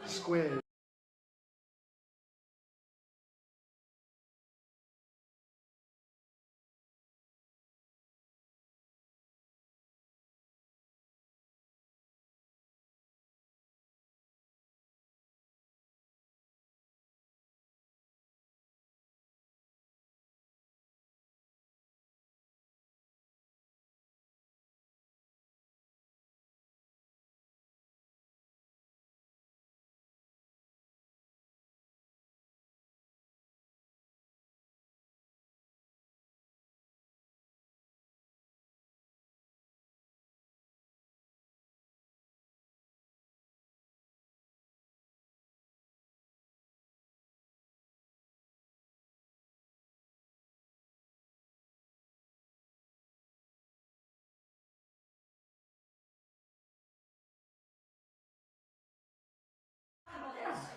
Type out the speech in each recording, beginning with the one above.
Square.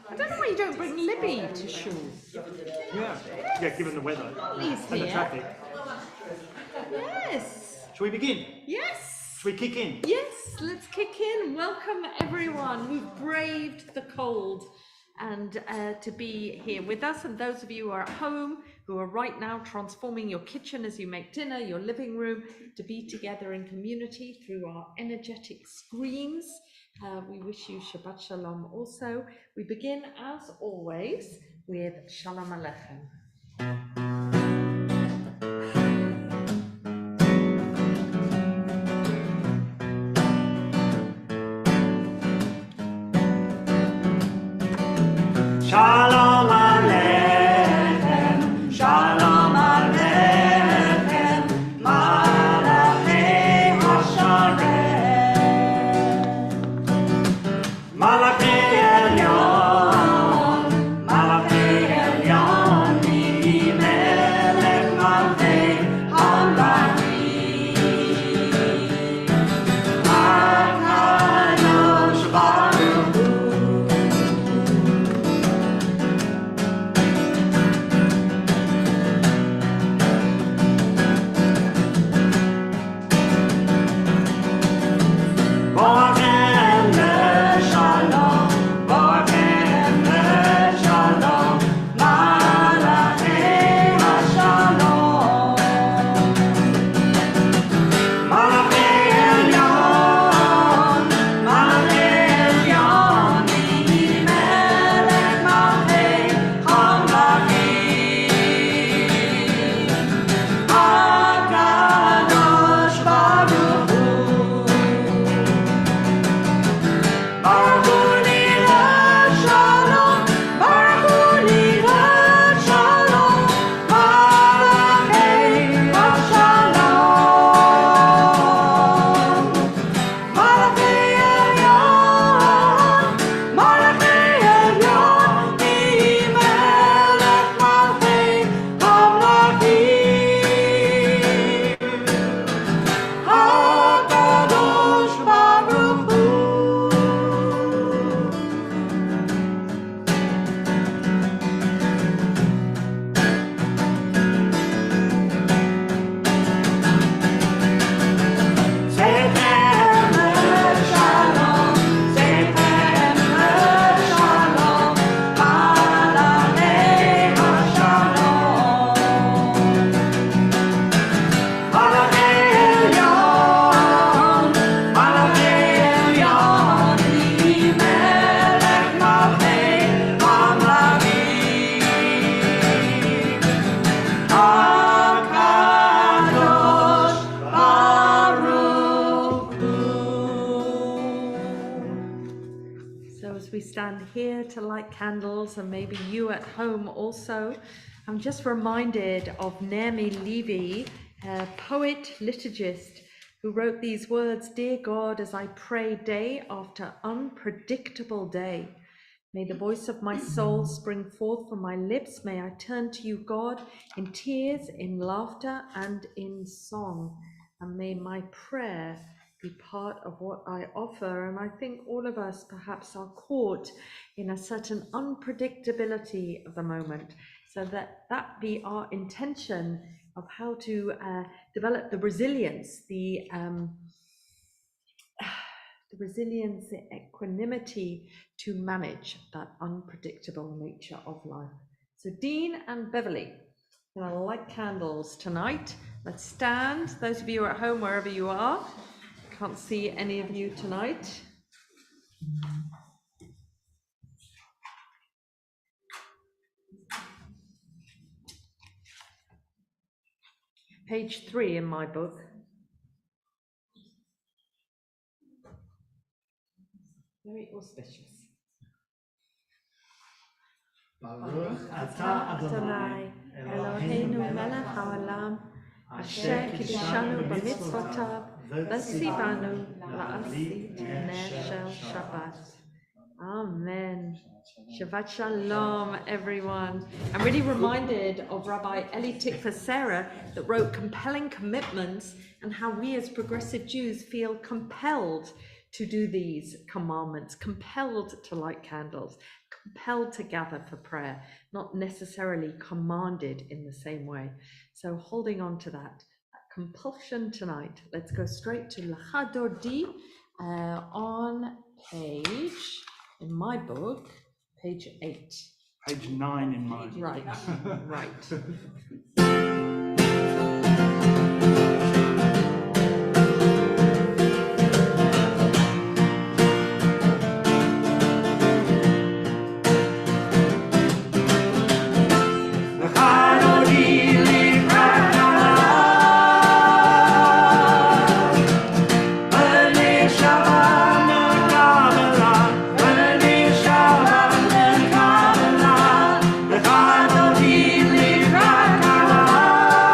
I don't know why you don't bring Libby to shul. Yeah, given the weather Lily's and the here. traffic. Yes. Shall we begin? Yes. Shall we kick in? Yes, let's kick in. Welcome everyone who've braved the cold and to be here with us, and those of you who are at home, who are right now transforming your kitchen as you make dinner, your living room, to be together in community through our energetic screens. We wish you Shabbat Shalom also. We begin, as always, with Shalom Aleichem. Shalom Aleichem, Shalom Aleichem, Malachei Hasharem, Malachei Elyon, Malachei Elyon, Melech Malchei Hamlachim, HaKadosh Baruch Hu. Boachem leShalom, Boachem leShalom, Malachei Hashalom, Malachei Elyon, Malachei Elyon, Melech Malchei Hamlachim, HaKadosh Baruch Hu. Baruch Shalom, Baruch Shalom, Malachei Hashalom, Malachei Elyon, Malachei Elyon, Melech Malchei Hamlachim, HaKadosh Baruch Hu. Seichem leShalom, Seichem leShalom, Malachei Hashalom, Malachei Elyon, Malachei Elyon, Melech Malchei Hamlachim, HaKadosh Baruch Hu. So as we stand here to light candles, and maybe you at home also, I'm just reminded of Naomi Levy, a poet liturgist, who wrote these words: "Dear God, as I pray day after unpredictable day, may the voice of my soul spring forth from my lips. May I turn to you, God, in tears, in laughter, and in song. And may my prayer be part of what I offer." And I think all of us perhaps are caught in a certain unpredictability of the moment. So that be our intention of how to develop the resilience, the the resilience, the equanimity to manage that unpredictable nature of life. So Dean and Beverly, going to light candles tonight. Let's stand. Those of you at home, wherever you are, can't see any of you tonight. Page 3 in my book. Very auspicious. Baruch Atah Adonai Eloheinu melech haolam asher kiddushanu b'mitzvotav v'tzivanu la'asit ner shel Shabbat. Amen. Shabbat Shalom, everyone. I'm really reminded of Rabbi Eli Tikva Sarah that wrote Compelling Commitments, and how we as progressive Jews feel compelled to do these commandments, compelled to light candles, compelled to gather for prayer, not necessarily commanded in the same way. So holding on to that compulsion tonight, let's go straight to Lecha Dodi on page, in my book, page 8. Page 9 in mine. Right, right. Kabbalat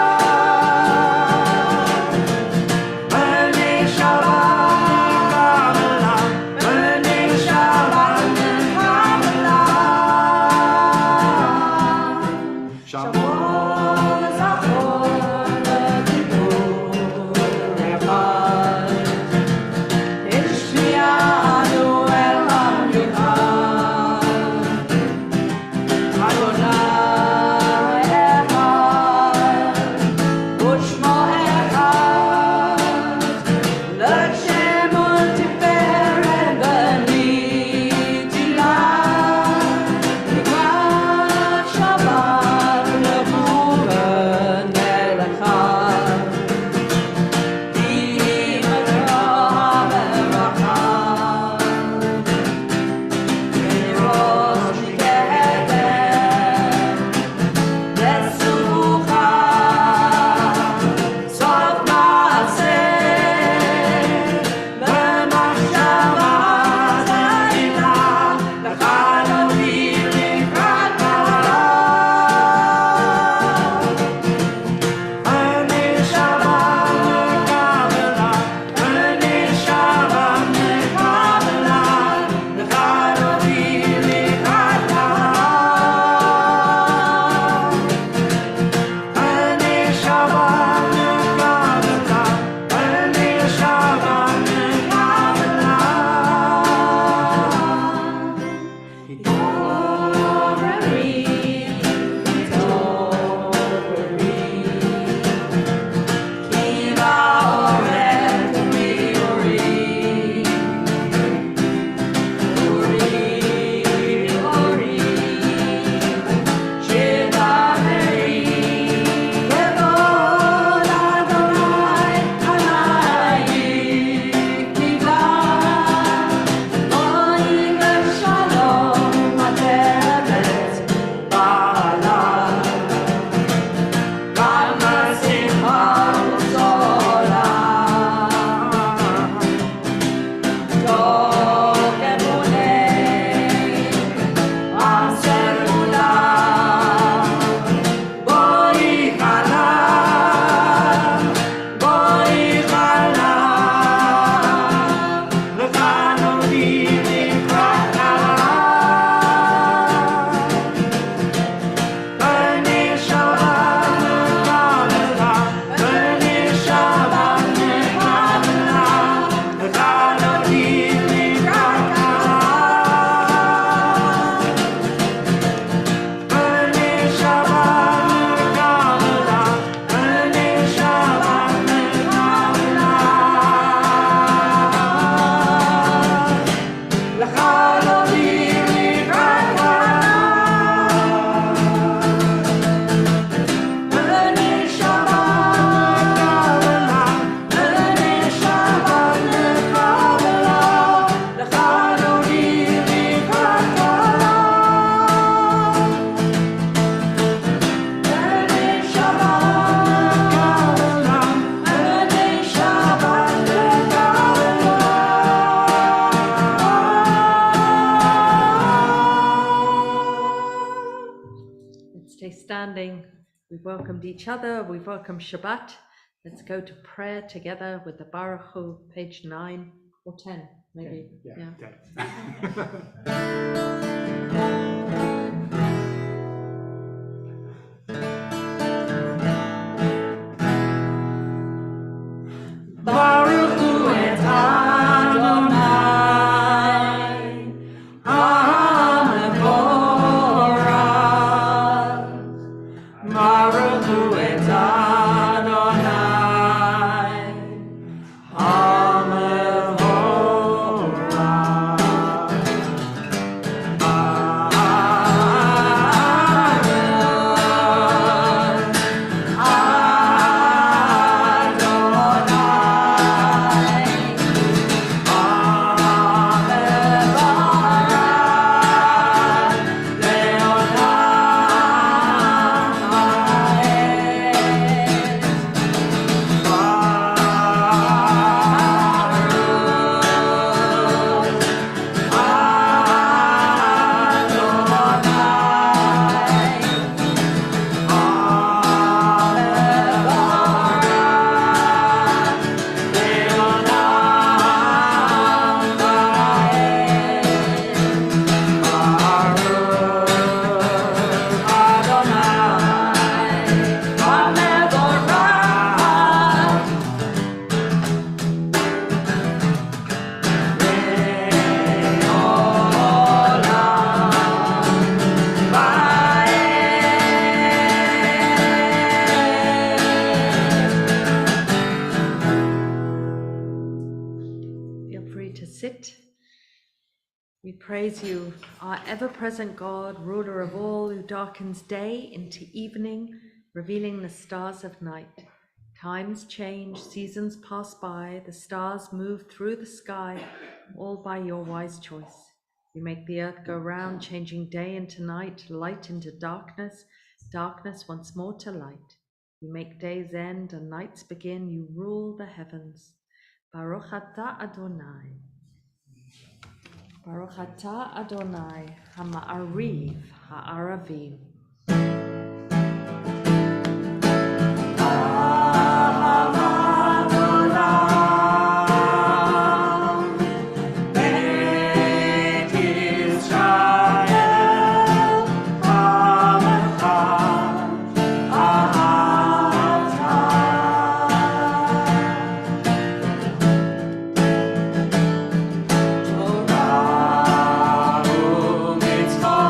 standing. We've welcomed each other. We've welcomed Shabbat. Let's go to prayer together with the Baruch Hu, page 9 or 10, maybe. Yeah. Baruch Hu et Adonai, HaMevorach. Baruch Hu et Adonai, We praise you, our ever-present God, ruler of all, who darkens day into evening, revealing the stars of night. Times change, seasons pass by, the stars move through the sky, all by your wise choice. You make the earth go round, changing day into night, light into darkness, darkness once more to light. You make days end and nights begin, you rule the heavens. Baruch atah Adonai. Baruch atah Adonai, Hama'ariv Ha'aravim. Torah u'mitzvot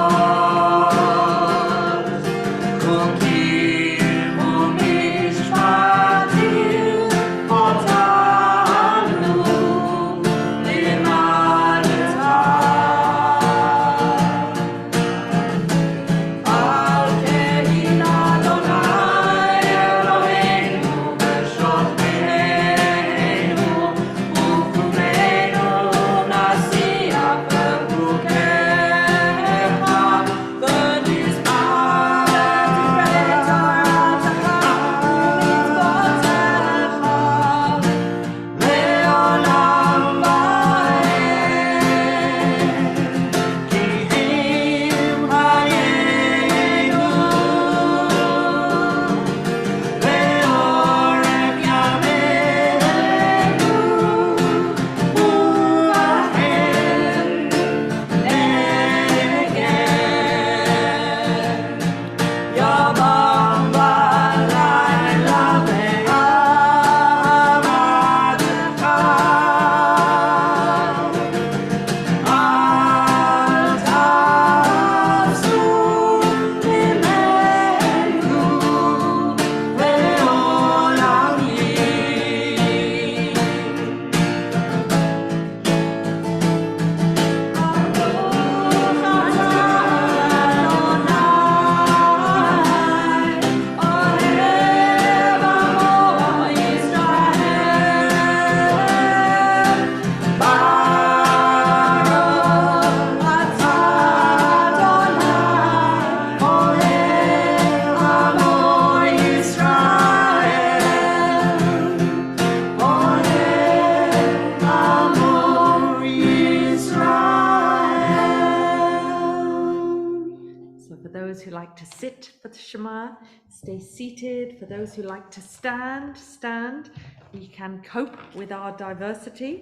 those who like to sit for the Shema, stay seated. For those who like to stand, stand. We can cope with our diversity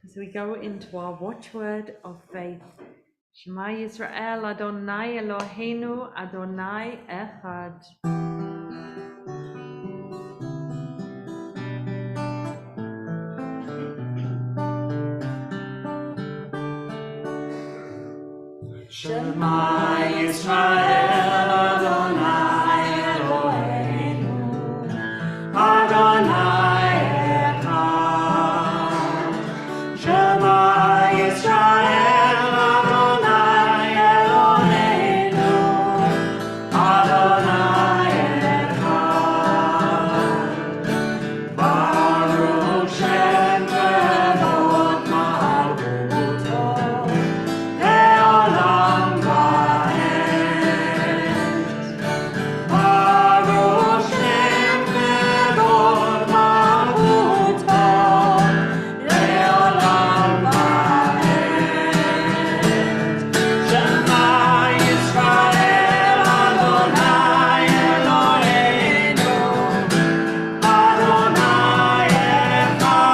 as we go into our watchword of faith. Shema Yisrael, Adonai Eloheinu, Adonai Echad. Shema Yisrael, Adonai Eloheinu, Adonai Echad. Shema Yisrael, Adonai Eloheinu, Adonai Echad. Baruch Shem Kevod Malchuto, Le'olam va'ed. Baruch Shem Kevod Malchuto, Le'olam va'ed. Shema Yisrael, Adonai Eloheinu, Adonai Echad.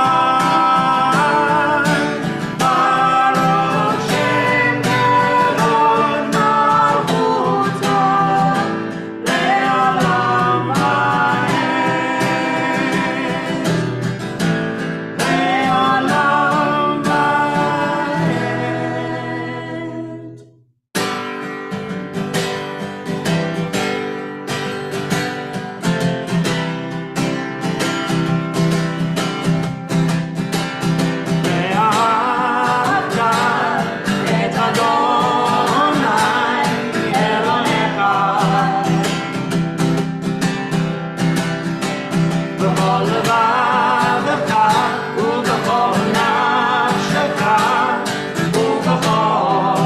Baruch Shem Kevod Malchuto, Le'olam va'ed. Le'olam va'ed. ואהבת את אדוני אלוהיך בכל לבבך ובכל נפשך ובכל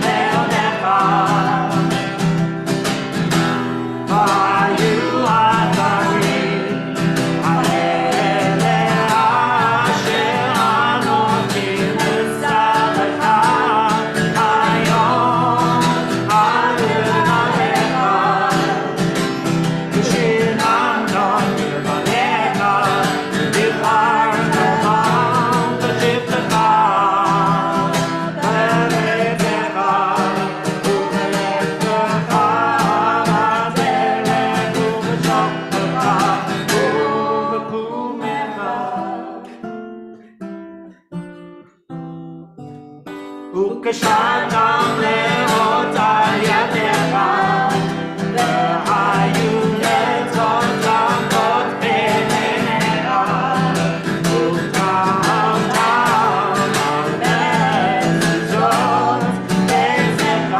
מאודך. והיו הדברים האלה אשר אנוכי מצווך היום על לבבך, ושיננת לבניך ובחרת בם בשבתך בביתך ובלכתך בדרך ובשוכבך ובקומך. וקשרתם לאות על ידיך, והיו לצאת למות בעיניך, וקרבתם על מזוזות ביתך.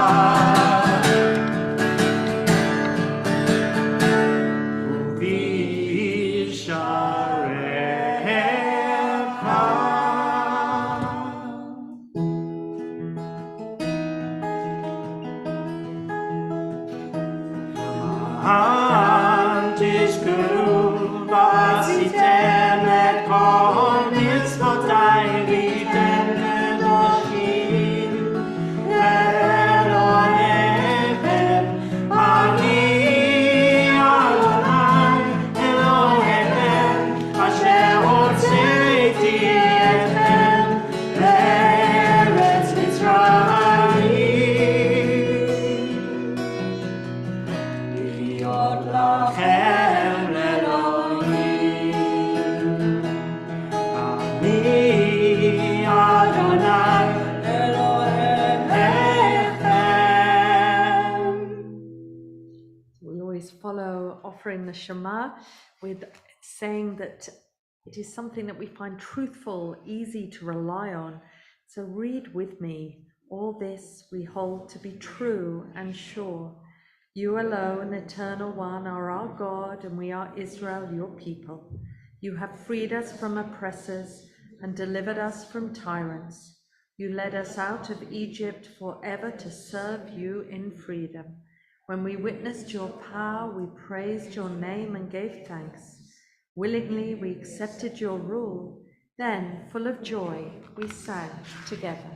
אל תשכחו ועשיתם את כל מצוותיי והייתם קדושים לאלוהיכם. אני אדוני אלוהיכם אשר הוצאתי אתכם לארץ מצרים, להיות לכם לאלוהים. אני אדוני אלוהיכם. We always follow offering the Shema with saying that it is something that we find truthful, easy to rely on. So read with me. All this we hold to be true and sure. You alone, Eternal One, are our God, and we are Israel, your people. You have freed us from oppressors and delivered us from tyrants. You led us out of Egypt forever to serve you in freedom. When we witnessed your power, we praised your name and gave thanks. Willingly we accepted your rule. Then, full of joy, we sang together.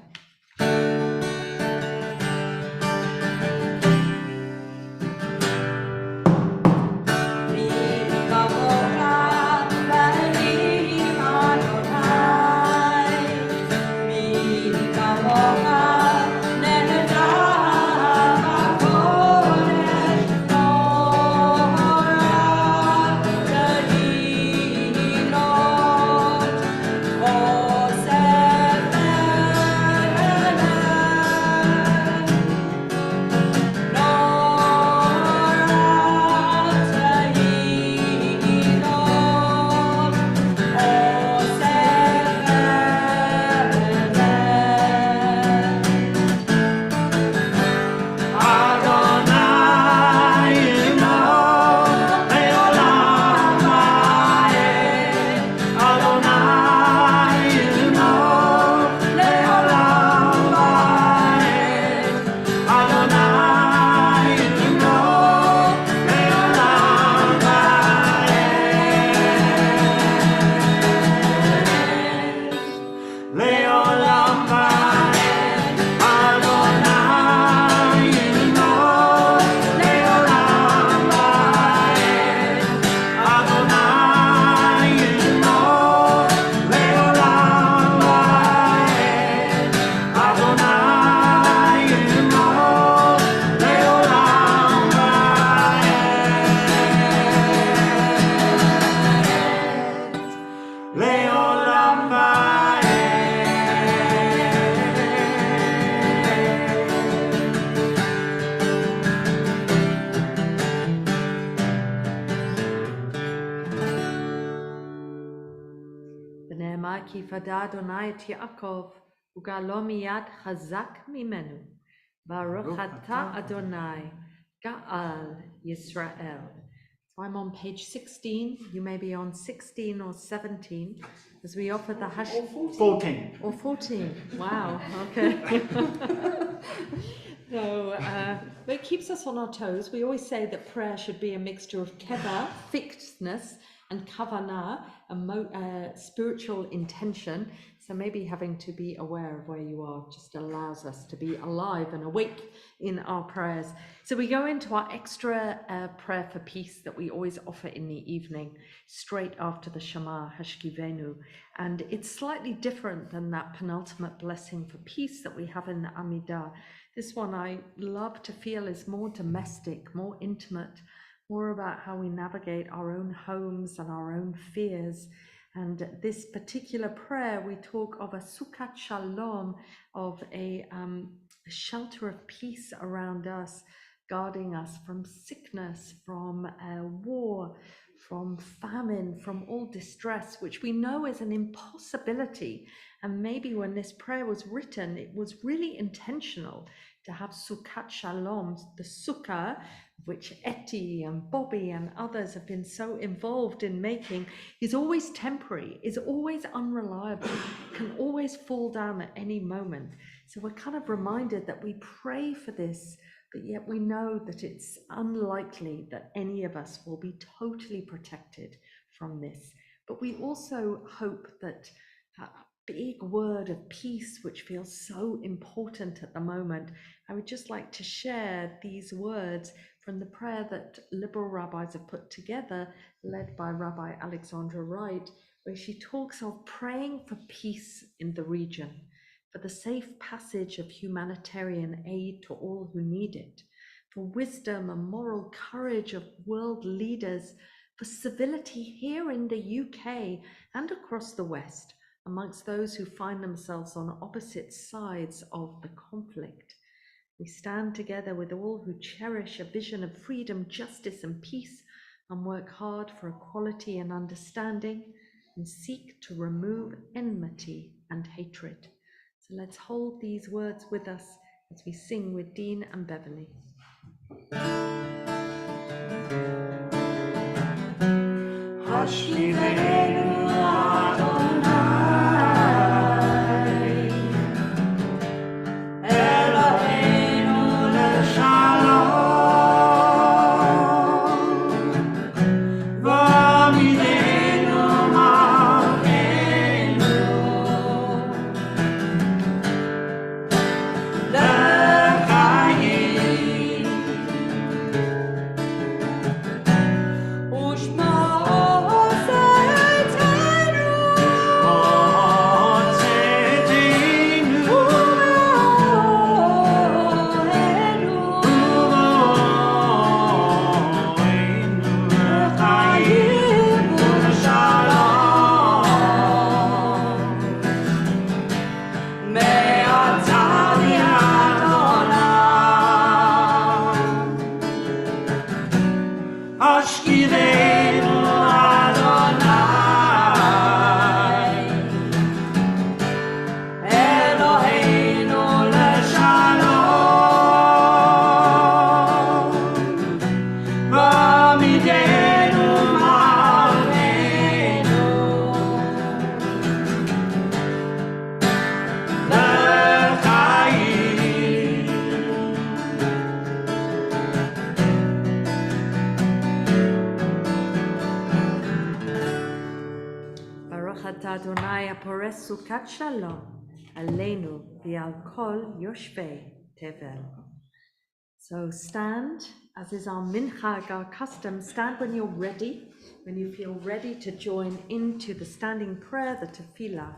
כי יפדה אדוני את יעקב, וגאלו מיד חזק ממנו. ברוך אתה אדוני, גאל ישראל. So I'm on page 16, you may be on 16 or 17, as we offer the hash... 14. Or 14, wow, okay. So, but it keeps us on our toes. We always say that prayer should be a mixture of keva, fixedness, and kavanah, spiritual intention. So maybe having to be aware of where you are just allows us to be alive and awake in our prayers. So we go into our extra prayer for peace that we always offer in the evening, straight after the Shema Hashkivenu. And it's slightly different than that penultimate blessing for peace that we have in the Amidah. This one I love to feel is more domestic, more intimate, more about how we navigate our own homes and our own fears. And this particular prayer, we talk of a sukkah shalom, of a shelter of peace around us, guarding us from sickness, from war, from famine, from all distress, which we know is an impossibility. And maybe when this prayer was written, it was really intentional to have Sukkot Shalom, the sukkah, which Etty and Bobby and others have been so involved in making, is always temporary, is always unreliable, can always fall down at any moment. So we're kind of reminded that we pray for this, but yet we know that it's unlikely that any of us will be totally protected from this. But we also hope that big word of peace, which feels so important at the moment. I would just like to share these words from the prayer that liberal rabbis have put together, led by Rabbi Alexandra Wright, where she talks of praying for peace in the region, for the safe passage of humanitarian aid to all who need it, for wisdom and moral courage of world leaders, for civility here in the UK and across the West, amongst those who find themselves on opposite sides of the conflict. We stand together with all who cherish a vision of freedom, justice, and peace, and work hard for equality and understanding, and seek to remove enmity and hatred. So let's hold these words with us as we sing with Dean and Beverly. Hashkivenu Adonai, Eloheinu leshalom, v'amidenu malkeinu, l'chaim, u'shma Hashkivenu Adonai, Eloheinu leshalom, v'amidenu malkeinu, l'chaim. Adonai apores sukat shalom aleinu v'al kol yoshvei tevel. So stand, as is our minchag, our custom. Stand when you're ready, when you feel ready to join into the standing prayer, the tefillah.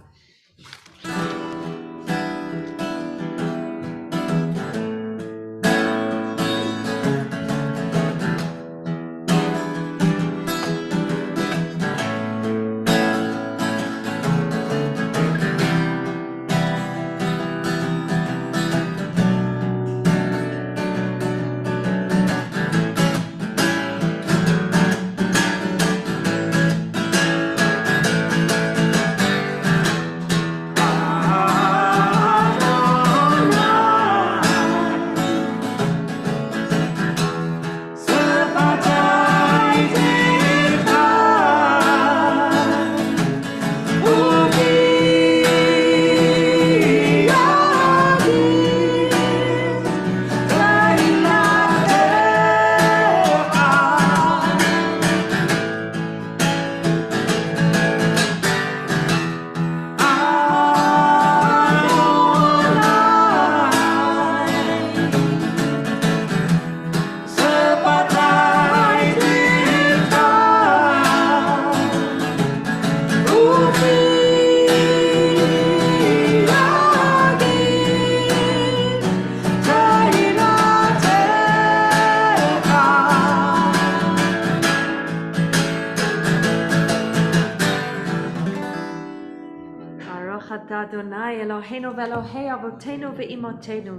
Adonai, Eloheinu ve'Elohei avotenu ve'imotenu,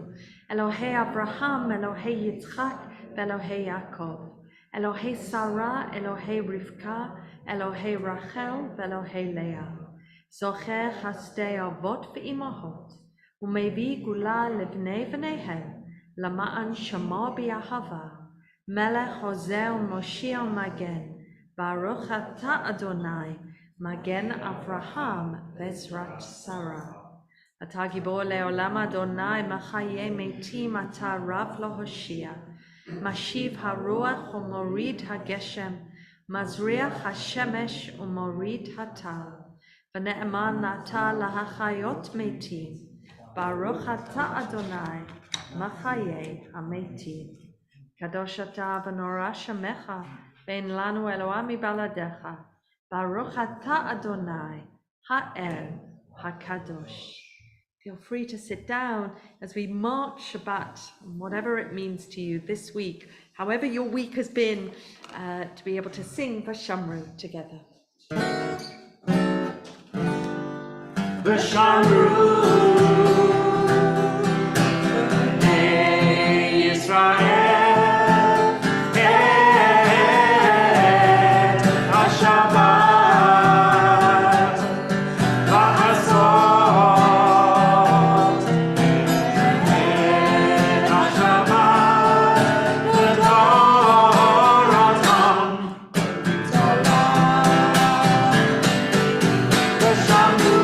Elohei Abraham, Elohei Yitzchak, ve'Elohei Yaakov, Elohei Sarah, Elohei Rivka, Elohei Rachel, ve'Elohei Leah, Zocher chasdei avot ve'imahot, umevi gula לבני בניהם, למען שמו באהבה, מלך עוזר ומושיע ומגן, ברוך אתה אדוני, מגן אברהם בעזרת שרה. אתה גיבור לעולם אדוני, מחיי מתים אתה רב להושיע, משיב הרוח ומוריד הגשם, מזריח השמש ומוריד הטל, ונאמן אתה להחיות מתים, ברוך אתה אדוני, מחיי המתים. קדוש אתה ונורא שמך, ואין לנו אלוה מבלעדיך, ברוך אתה אדוני, האל הקדוש. Feel free to sit down as we mark Shabbat, whatever it means to you this week, however your week has been, to be able to sing Vashamru together. Vashamru, Bnei Yisrael, et HaShabbat, Va'asot, et HaShabbat, V'Toratam, Vashamru,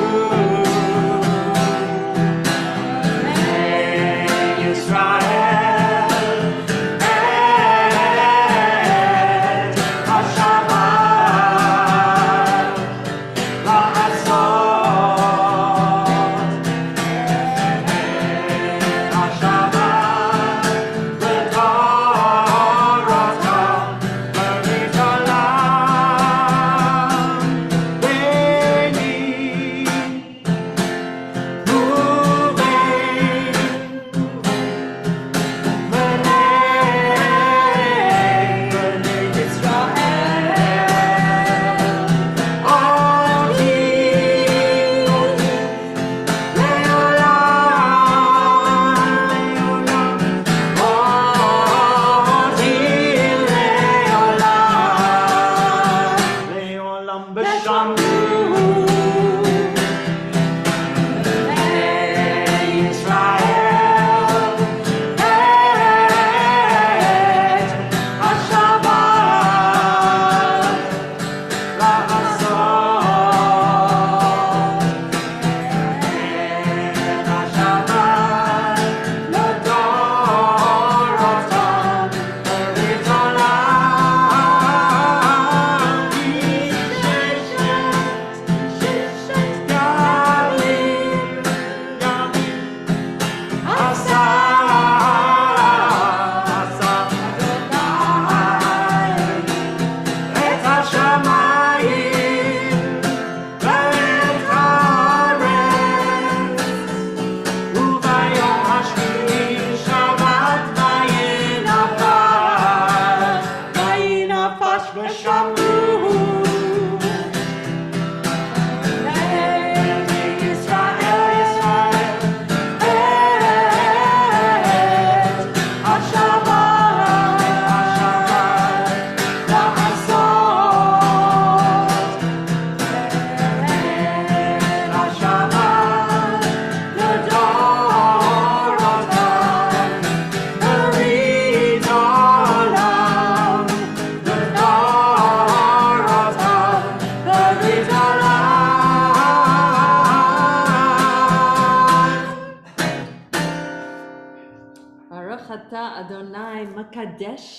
Adonai Makadesh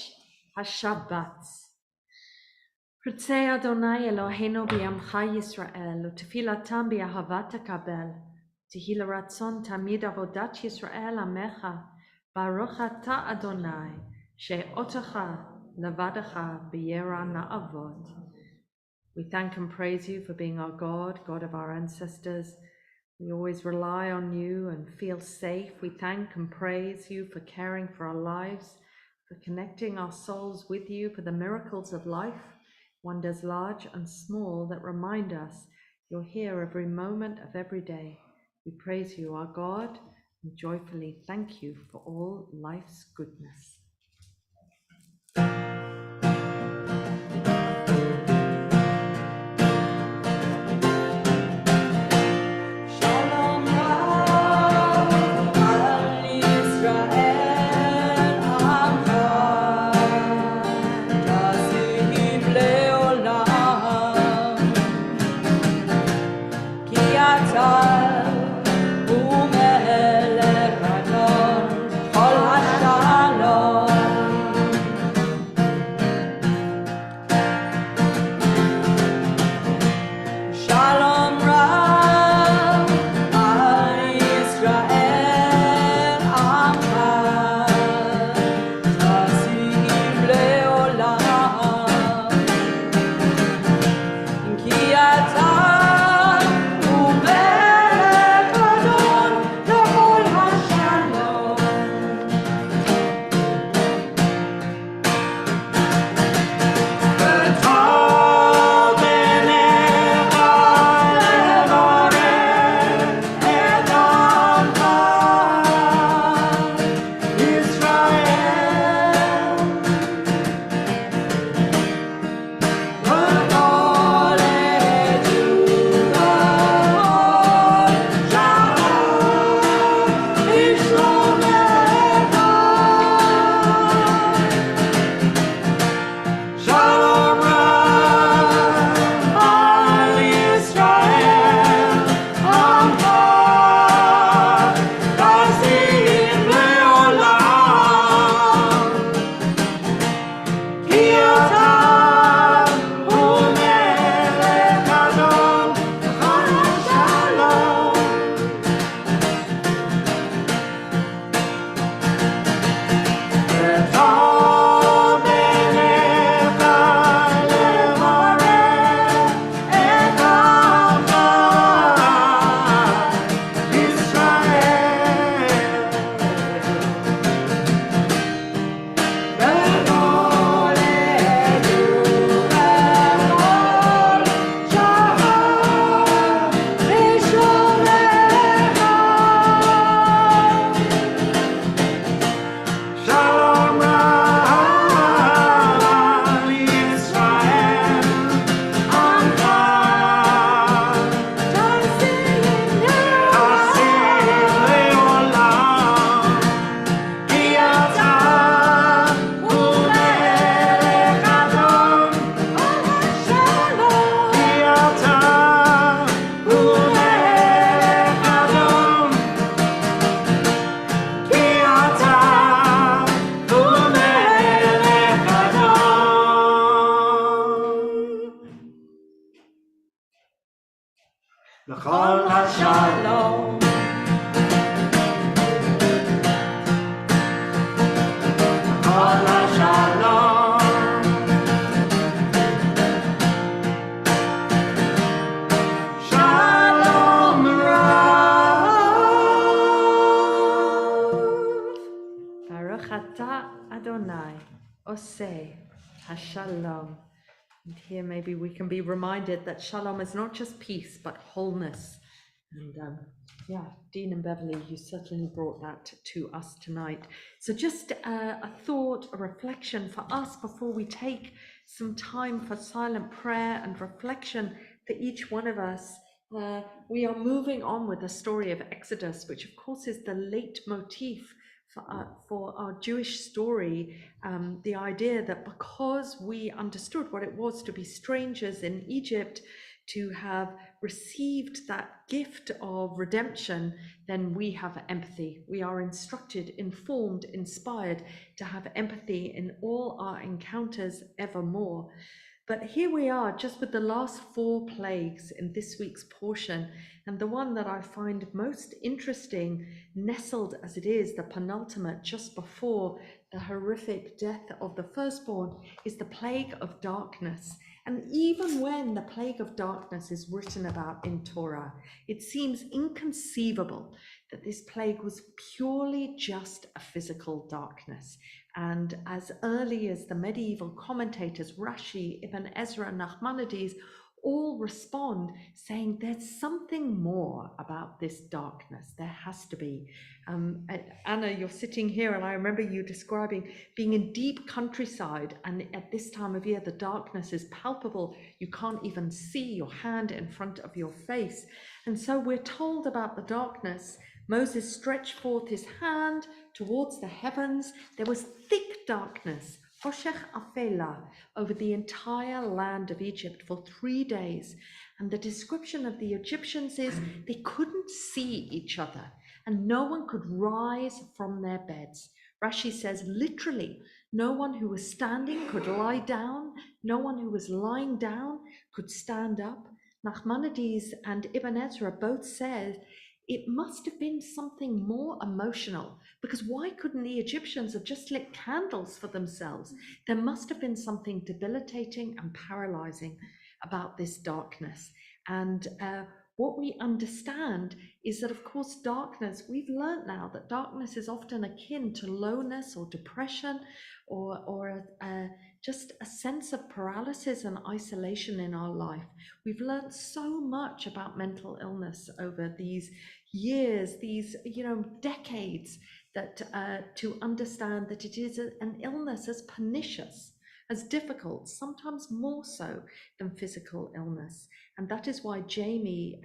HaShabbat. P'rtzei Adonai Eloheinu b'yamcha Yisrael, u'tefilatam b'ahavat takabel, tehi l'ratzon tamid avodat Yisrael amecha, baruch ata Adonai, she'otacha levadacha b'yera na'avot. We thank and praise you for being our God, God of our ancestors. We always rely on you and feel safe. We thank and praise you for caring for our lives, for connecting our souls with you, for the miracles of life, wonders large and small that remind us you're here every moment of every day. We praise you, our God, and joyfully thank you for all life's goodness. L'chol HaShalom. L'chol HaShalom. Shalom Rav. Baruch atah Adonai, Oseh HaShalom. And here maybe we can be reminded that shalom is not just peace, but wholeness. And Dean and Beverly, you certainly brought that to us tonight. So just a thought, a reflection for us before we take some time for silent prayer and reflection for each one of us. We are moving on with the story of Exodus, which of course is the leitmotif for our Jewish story, the idea that because we understood what it was to be strangers in Egypt, to have received that gift of redemption, then we have empathy. We are instructed, informed, inspired to have empathy in all our encounters evermore. But here we are, just with the last 4 plagues in this week's portion, and the one that I find most interesting, nestled as it is, the penultimate, just before the horrific death of the firstborn, is the plague of darkness. And even when the plague of darkness is written about in Torah, it seems inconceivable that this plague was purely just a physical darkness. And as early as the medieval commentators, Rashi, Ibn Ezra, Nachmanides, all respond saying there's something more about this darkness. There has to be. Anna, you're sitting here, and I remember you describing being in deep countryside, and at this time of year the darkness is palpable. You can't even see your hand in front of your face. And so we're told about the darkness. Moses stretched forth his hand towards the heavens. There was thick darkness, Hoshech Afela, over the entire land of Egypt for 3 days. And the description of the Egyptians is they couldn't see each other and no one could rise from their beds. Rashi says literally, no one who was standing could lie down, no one who was lying down could stand up. Nachmanides and Ibn Ezra both said it must have been something more emotional, because why couldn't the Egyptians have just lit candles for themselves? There must have been something debilitating and paralyzing about this darkness. And what we understand is that, of course, darkness, we've learned now that darkness is often akin to lowness or depression or just a sense of paralysis and isolation in our life. We've learned so much about mental illness over these years, these decades, that to understand that it is an illness as pernicious, as difficult, sometimes more so than physical illness. And that is why Jamie,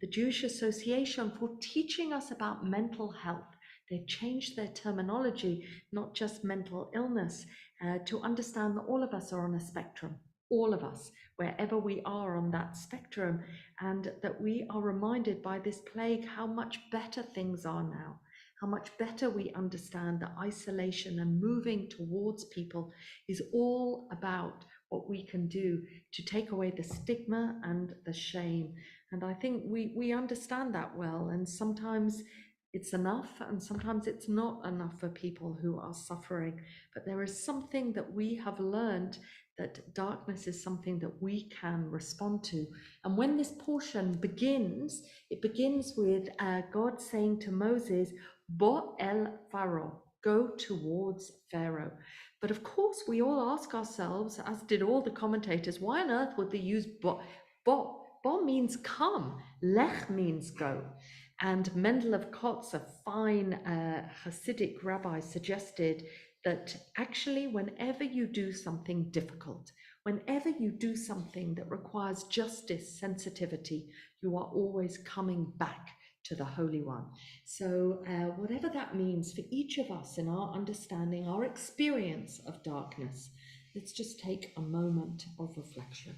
the Jewish Association for teaching us about mental health, they've changed their terminology, not just mental illness, to understand that all of us are on a spectrum, all of us, wherever we are on that spectrum, and that we are reminded by this plague how much better things are now, how much better we understand that isolation and moving towards people is all about what we can do to take away the stigma and the shame. And I think we understand that well, and sometimes it's enough and sometimes it's not enough for people who are suffering. But there is something that we have learned, that darkness is something that we can respond to. And when this portion begins, it begins with God saying to Moses, Bo el Pharaoh, go towards Pharaoh. But of course, we all ask ourselves, as did all the commentators, why on earth would they use Bo? Bo means come, Lech means go. And Mendel of Kotz, a fine Hasidic rabbi, suggested that actually whenever you do something difficult, whenever you do something that requires justice, sensitivity, you are always coming back to the Holy One. So whatever that means for each of us in our understanding, our experience of darkness, let's just take a moment of reflection.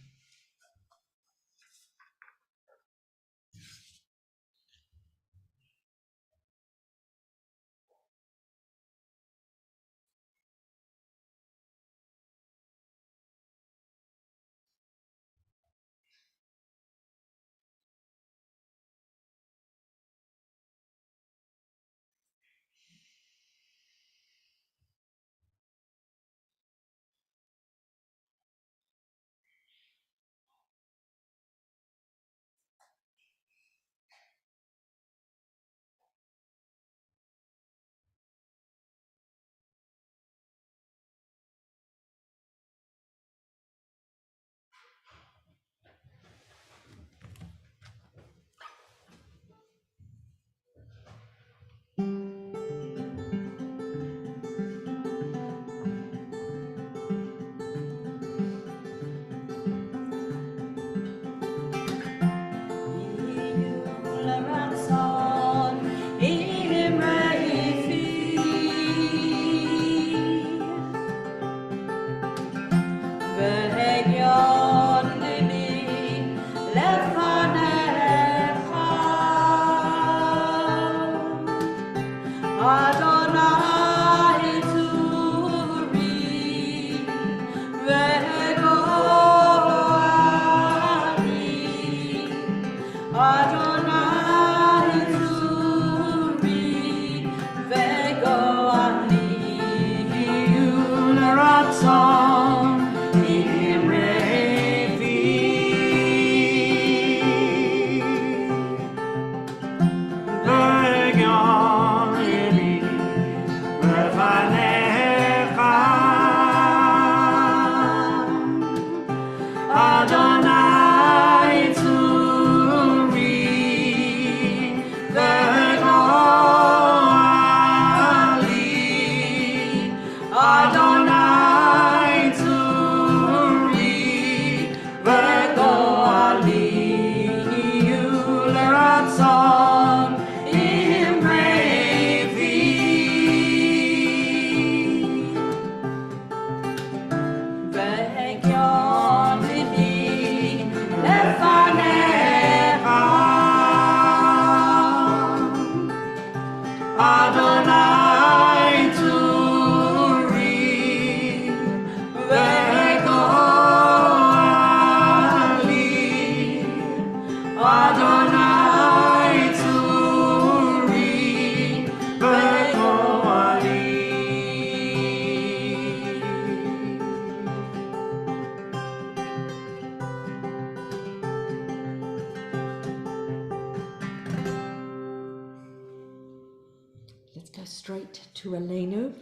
to Aleinu,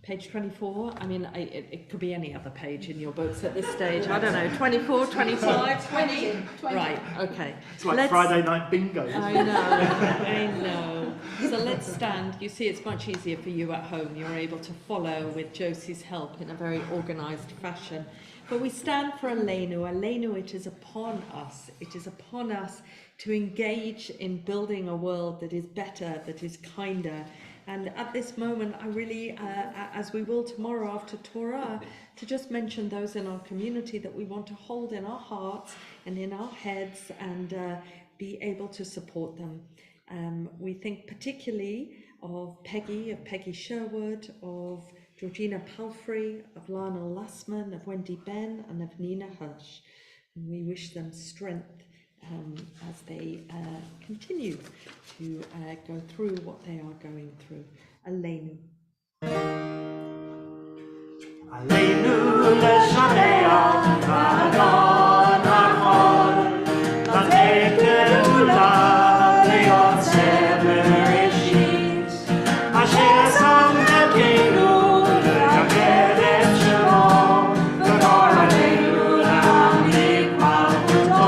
page 24. I mean, it could be any other page in your books at this stage. I don't know, 24, 25, 20? Right, okay. It's like Friday night bingo. I know. So let's stand. You see, it's much easier for you at home. You're able to follow with Josie's help in a very organized fashion. But we stand for Aleinu. Aleinu, it is upon us. It is upon us to engage in building a world that is better, that is kinder. And at this moment, I really, as we will tomorrow after Torah, to just mention those in our community that we want to hold in our hearts and in our heads and be able to support them. We think particularly of Peggy Sherwood, of Georgina Palfrey, of Lana Lassman, of Wendy Ben, and of Nina Hirsch. And we wish them strength as they continue to go through what they are going through. Aleinu. Aleinu leshabeach Adon Hachol, Latei Geula leyotzeh bereshit, Asher sam Elokeinu le'yaged et shemo, v'gor aleinu le'amlik malchuto.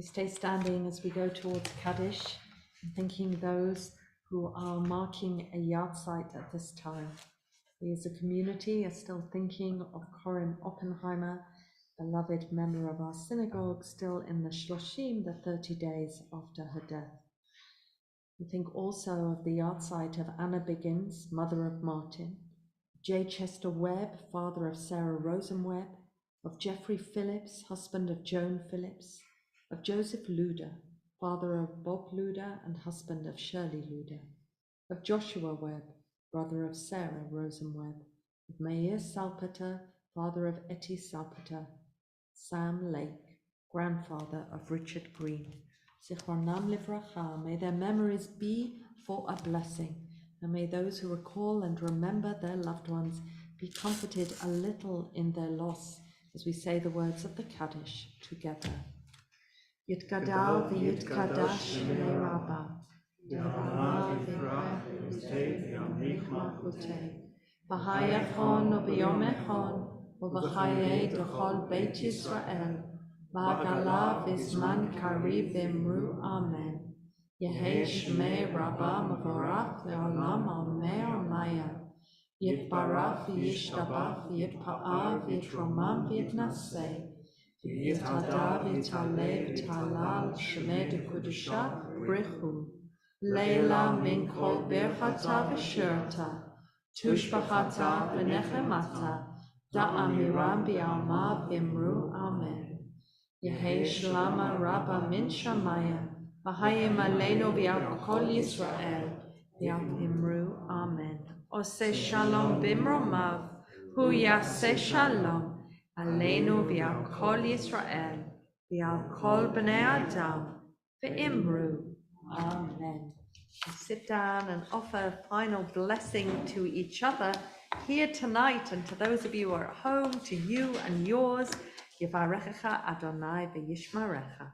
Stay standing as we go towards Kaddish, and thanking those who are marking a yahrzeit at this time. We as a community are still thinking of Corinne Oppenheimer, beloved member of our synagogue, still in the Shloshim, the 30 days after her death. We think also of the yahrzeit of Anna Biggins, mother of Martin, J. Chester Webb, father of Sarah Rosenwebb, of Jeffrey Phillips, husband of Joan Phillips, of Joseph Luder, father of Bob Luder and husband of Shirley Luder, of Joshua Webb, brother of Sarah Rosenwebb, of Meir Salpeter, father of Etty Salpeter, Sam Lake, grandfather of Richard Green. Zichronam livracha, may their memories be for a blessing, and may those who recall and remember their loved ones be comforted a little in their loss as we say the words of the Kaddish together. Yitgadal v'yitkadash v'nei rabba, v'rama v'rach v'yitei v'yamich malchutei, v'hayachon v'yom echon, v'chayei d'chol Beit Yisrael, v'agala v'zman kariv v'imru amen. Yehei shmei rabba mevorach le'olam amen amaya. יתברך וישתבח ויתפאר ויתרומם ויתנשא, ויתהדר ויתעלה ויתהלל שמי דקודשה ברכו, לילה מן כל ברכתה ושירתה, תושבחתה ונחמתה, דאמירם בעלמא ואמרו אמן. יהי שלמה רבה מן שמיה, והיים עלינו ועל כל ישראל, ואמרו אמן. עושה שלום במרומיו, הוא יעשה שלום עלינו ועל כל ישראל, ועל כל בני אדם, ואמרו amen. Sit down and offer a final blessing to each other here tonight, and to those of you who are at home, to you and yours. Yivarechecha Adonai v'yishmerecha.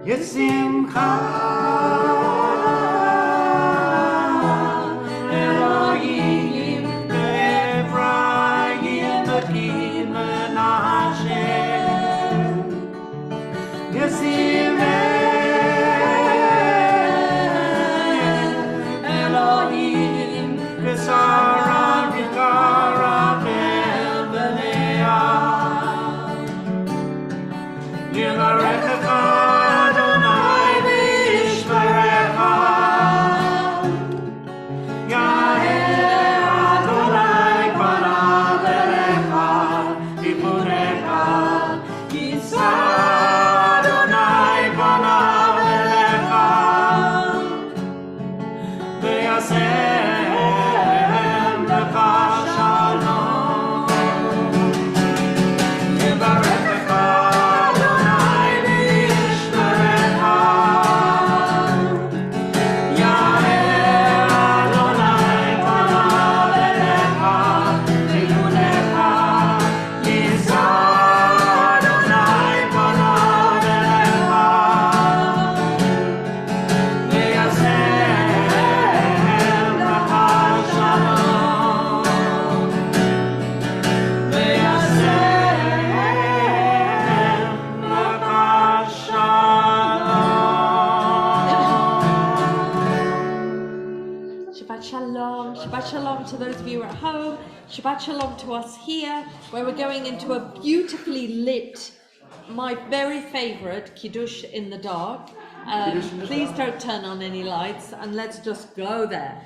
Yesimcha Elohim Ephraim Bekin Menashe Elohim Kesara Rikara Belbenea Yivarechecha Shabbat Shalom to those of you at home. Shabbat Shalom to us here, where we're going into a beautifully lit, my very favorite, Kiddush in the dark. Please don't turn on any lights, and let's just go there.